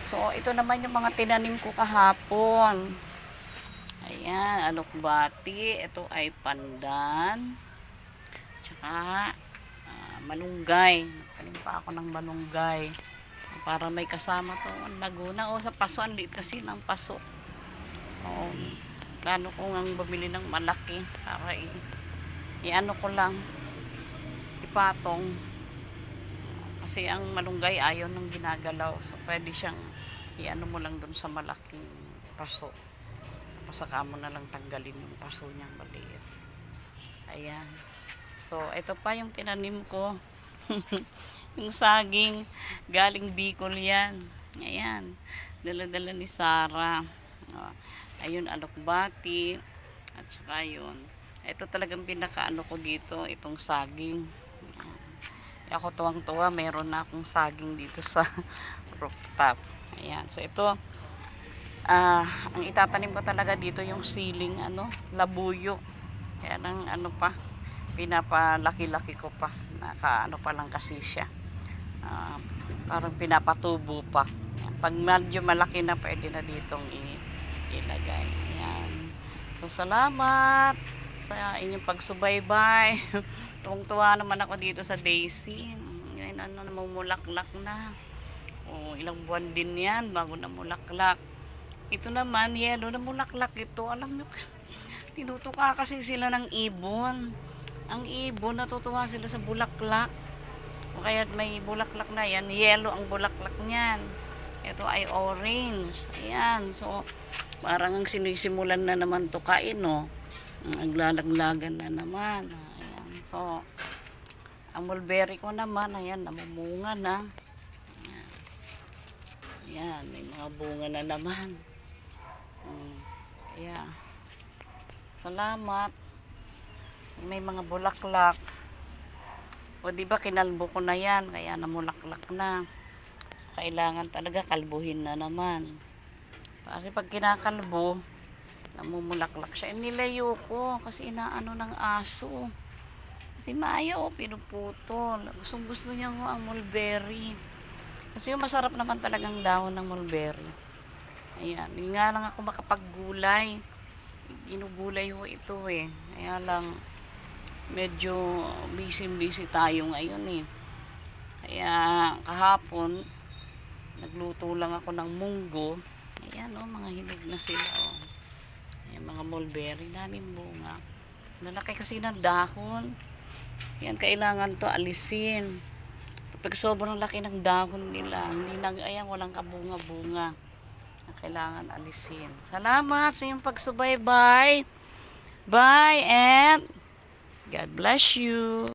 So, ito naman yung mga tinanim ko kahapon. Ayan, alokbati. Ito ay pandan. Tsaka, malunggay. Nagtanim pa ako ng malunggay. Para may kasama to ang Laguna. O, sa paso, ang liit kasi ng paso. O, plano ko ngang bumili ng malaki. Para i-ano ko lang. Ipatong. Kasi ang malunggay ayaw nang ginagalaw. So, pwede siyang i-ano mo lang dun sa malaking paso. Tapos saka mo na lang tanggalin yung paso niyang maliit. Ayan. So, ito pa yung tinanim ko. Yung saging. Galing Bicol yan. Ayan. Dala-dala ni Sarah. Ayun, alokbati. At saka yun. Ito talagang pinakaano ko dito. Itong saging. Ako tuwang-tuwa, meron na akong saging dito sa rooftop. Ayan. So, ito, ang itatanim ko talaga dito yung siling, labuyo. Kaya nang pinapalaki-laki ko pa. Nakaano pa lang kasi siya. Parang pinapatubo pa. Ayan. Pag medyo malaki na, pwede na ditong ilagay. Ayan. So, salamat sa inyong pagsubaybay. Tuwang-tuwa naman ako dito sa daisy. Yan, namumulaklak na. O, ilang buwan din yan bago namulaklak. Ito naman, yellow, namulaklak ito. Alam nyo, tinutuka kasi sila ng ibon. Ang ibon, natutuwa sila sa bulaklak. O kaya may bulaklak na yan, yellow ang bulaklak niyan. Ito ay orange. Ayan, so, parang ang sinisimulan na naman tukain, no? Naglalaglagan na naman. Ayan. So, ang mulberry ko naman, ayan, namumunga na. Ayan. Ayan, may mga bunga na naman. Ayan. Salamat. May mga bulaklak. O, diba, kinalbo ko na yan, kaya namulaklak na. Kailangan talaga kalbuhin na naman. Kasi pag kinakalbo, namumulaklak siya. Nilayo ko kasi inaano ng aso. Kasi maayaw, pinuputol. Gusto niya ang mulberry. Kasi yung masarap naman talagang dahon ng mulberry. Ayan. Hindi nga lang ako makapaggulay. Ginugulay ho ito eh. Kaya lang, medyo busy tayo ngayon eh. Kaya kahapon, nagluto lang ako ng munggo. Ayan mga hinog na sila Ayan, mga mulberry, daming bunga. Nalaki kasi ng dahon. Yan, kailangan to alisin. Pag sobrang laki ng dahon nila, ayan, walang kabunga-bunga. Kailangan alisin. Salamat sa iyong pagsubaybay. Bye and God bless you.